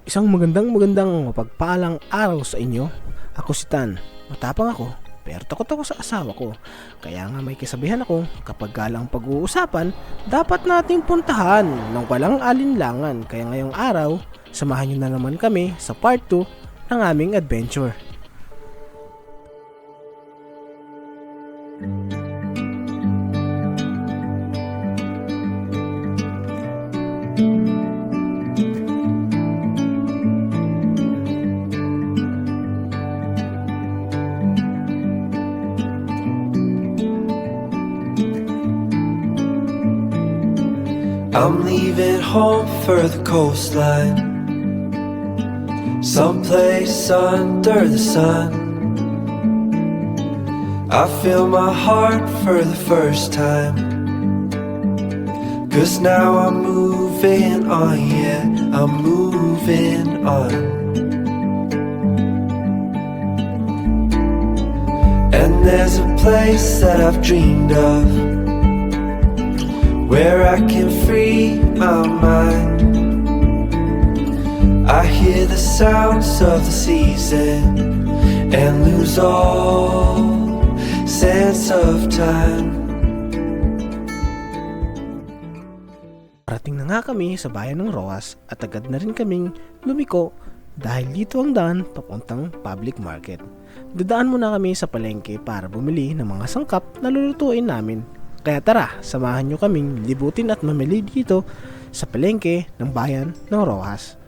Isang magandang mapagpalang araw sa inyo. Ako si Tan. Matapang ako, pero takot ako sa asawa ko. Kaya nga may kasabihan ako, kapag galang pag-uusapan, dapat nating puntahan ng walang alinlangan. Kaya ngayong araw, samahan nyo na naman kami sa part 2 ng aming adventure. I'm leaving home for the coastline, someplace under the sun. I feel my heart for the first time, 'cause now I'm moving on, yeah, I'm moving on. And there's a place that I've dreamed of, where I can free my mind. I hear the sounds of the season and lose all sense of time. Parating na nga kami sa bayan ng Roas at agad na rin kaming lumiko dahil dito ang daan papuntang public market. Dadaan muna kami sa palengke para bumili ng mga sangkap na lulutuin namin. Kaya tara, samahan nyo kaming libutin at mamili dito sa palengke ng bayan ng Rojas.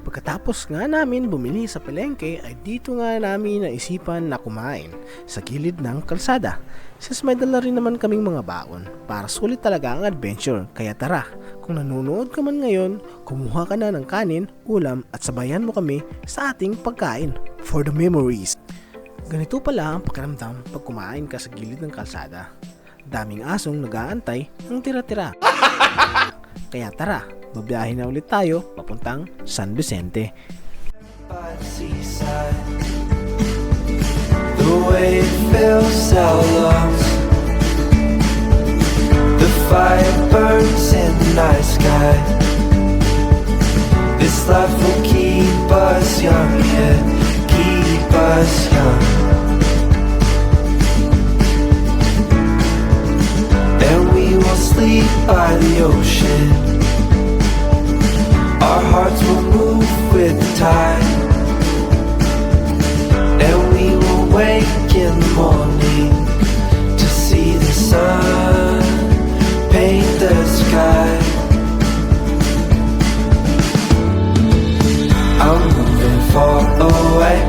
Pagkatapos nga namin bumili sa palengke ay dito nga namin naisipan na kumain sa gilid ng kalsada. Since may dala rin naman kaming mga baon para sulit talaga ang adventure. Kaya tara, kung nanonood ka man ngayon, kumuha ka na ng kanin, ulam at sabayan mo kami sa ating pagkain for the memories. Ganito pala ang pakiramdam pag kumain ka sa gilid ng kalsada. Daming asong nag-aantay ng tira-tira. Kaya tara, babiyahe na ulit tayo papuntang San Vicente. By the seaside, the way it fills our lungs, the fire burns in the night sky. This life will keep us young, yeah, keep us young. And we will sleep by the ocean, our hearts will move with the tide, and we will wake in the morning to see the sun paint the sky. I'm moving far away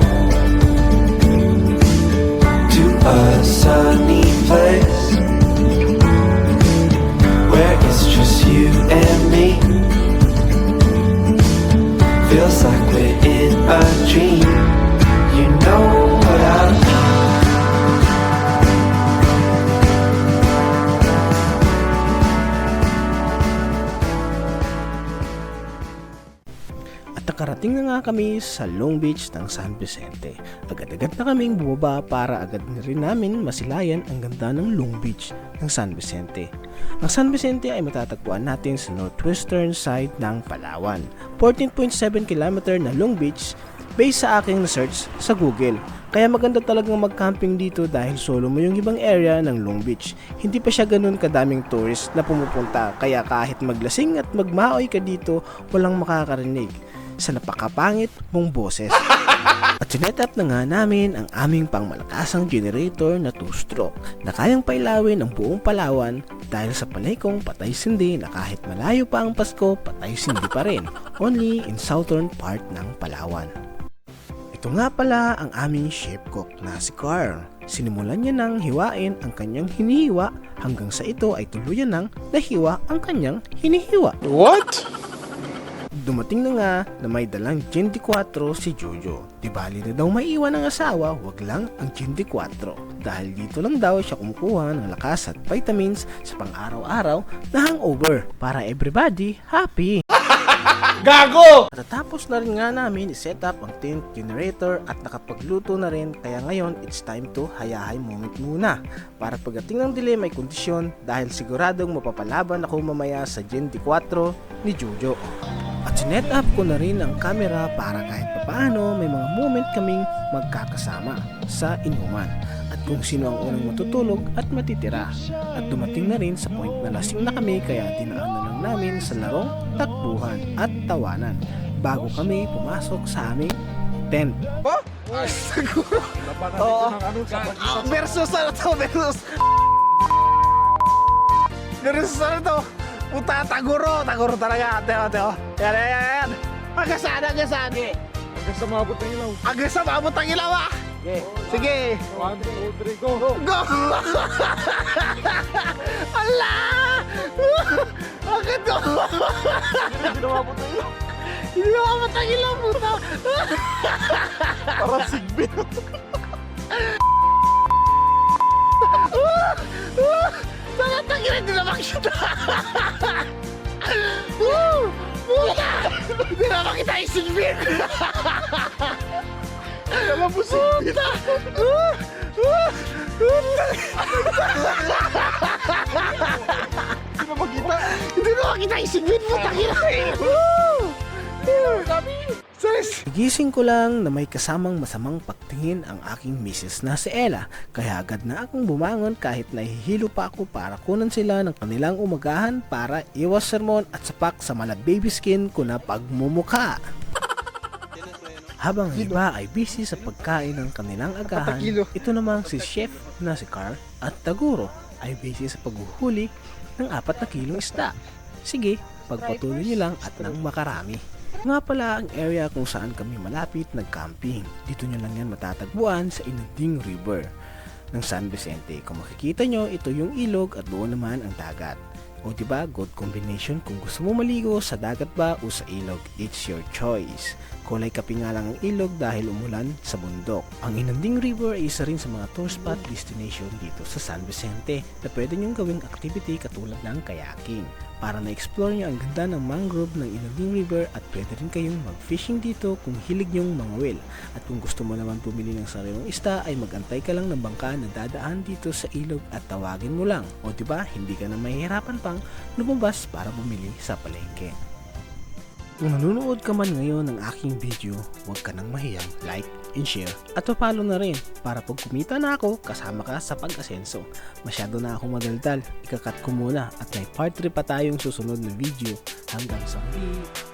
to a sunny place where it's just you and me. Feels like we're in a dream. You know what I mean. At nakarating na nga kami sa Long Beach ng San Vicente. Agad-agad na kaming bumaba para agad na rin namin masilayan ang ganda ng Long Beach ng San Vicente. Ang San Vicente ay matatagpuan natin sa northwestern side ng Palawan. 14.7 km na Long Beach based sa aking research sa Google. Kaya maganda talagang mag-camping dito dahil solo mo yung ibang area ng Long Beach. Hindi pa siya ganun kadaming tourist na pumupunta, kaya kahit maglasing at magmaoy ka dito, walang makakarinig sa napakapangit mong boses. At sinetap na nga namin ang aming pangmalakasang generator na 2-stroke na kayang pailawin ang buong Palawan dahil sa palay kong patay sindi na kahit malayo pa ang Pasko, patay sindi pa rin, only in southern part ng Palawan. Ito nga pala ang aming chef cook na si Carl. Sinimulan niya nang hiwain ang kanyang hinihiwa hanggang sa ito ay tuluyan nang nahiwa ang kanyang hinihiwa. What? Dumating na nga na may dalang Gin D4 si Jojo. Di bali na daw maiwan ng asawa, wag lang ang Gin D4. Dahil dito lang daw siya kumukuha ng lakas at vitamins sa pang-araw-araw na hangover para everybody happy. Gago! Natapos na rin nga namin i-set up ang tent generator at nakapagluto na rin, kaya ngayon it's time to hayahay moment muna para pagdating ng dilim may kondisyon dahil siguradong mapapalaban ako mamaya sa Gin D4 ni Jojo. At sinet up ko na rin ang camera para kahit papaano may mga moment kaming magkakasama sa inuman at kung sino ang unang matutulog at matitira. At dumating na rin sa point na lasing na kami, kaya dinaan na lang namin sa larong takbuhan at tawanan bago kami pumasok sa aming tent. Siguro. Oo. Versus ano to? Versus ano to? Puta, taguro talaga. Teo. Yan. Hanggang saan? Hanggang sa maabot ng ilaw. Hanggang sa maabot ng ilaw ah! Sige. 1, 2, 3, go! Go! Ala! Bakit go? Hindi na maabot ng ilaw. Hindi na maabot ng ilaw, puta! Parang sigbin. Sana tangin, hindi na makita! Puta! Hindi na makita yung sigbin! Alam mo sigbin! Hindi na makita! Hindi na makita yung sigbin! Puta kina! Nagising ko lang na may kasamang masamang pagtingin ang aking misis na si Ella, kaya agad na akong bumangon kahit nahihilo pa ako para kunan sila ng kanilang umagahan para iwas sermon at sapak sa mala baby skin ko na pagmumukha. Habang ang iba ay busy sa pagkain ng kanilang agahan, ito namang si chef na si Carl at Taguro ay busy sa paghuhuli ng 4 na kilong isda. Sige, pagpatuloy niyo lang at nang makarami. Nga pala ang area kung saan kami malapit nag-camping. Dito nyo lang yan matatagpuan sa Inunding River ng San Vicente. Kung makikita nyo, ito yung ilog at doon naman ang dagat. O diba, good combination kung gusto mo maligo sa dagat ba o sa ilog, it's your choice. Kulay kape nga lang ang ilog dahil umulan sa bundok. Ang Inunding River ay isa rin sa mga tour spot destination dito sa San Vicente na pwede nyong gawing activity katulad ng kayaking. Para na-explore nyo ang ganda ng mangrove ng Inunding River at pwede rin kayong mag-fishing dito kung hilig nyong manguwil. At kung gusto mo naman pumili ng sariwang isda ay magantay ka lang ng bangka na dadaan dito sa ilog at tawagin mo lang. O diba, hindi ka na mahihirapan pang lumabas para bumili sa palengke. Kung nanonood ka man ngayon ng aking video, huwag ka nang mahiyang like and share at papalo na rin para pag kumita na ako, kasama ka sa pag-asenso. Masyado na akong madaldal, ikakat ko muna at may part 3 pa tayong susunod na video. Hanggang sa huli!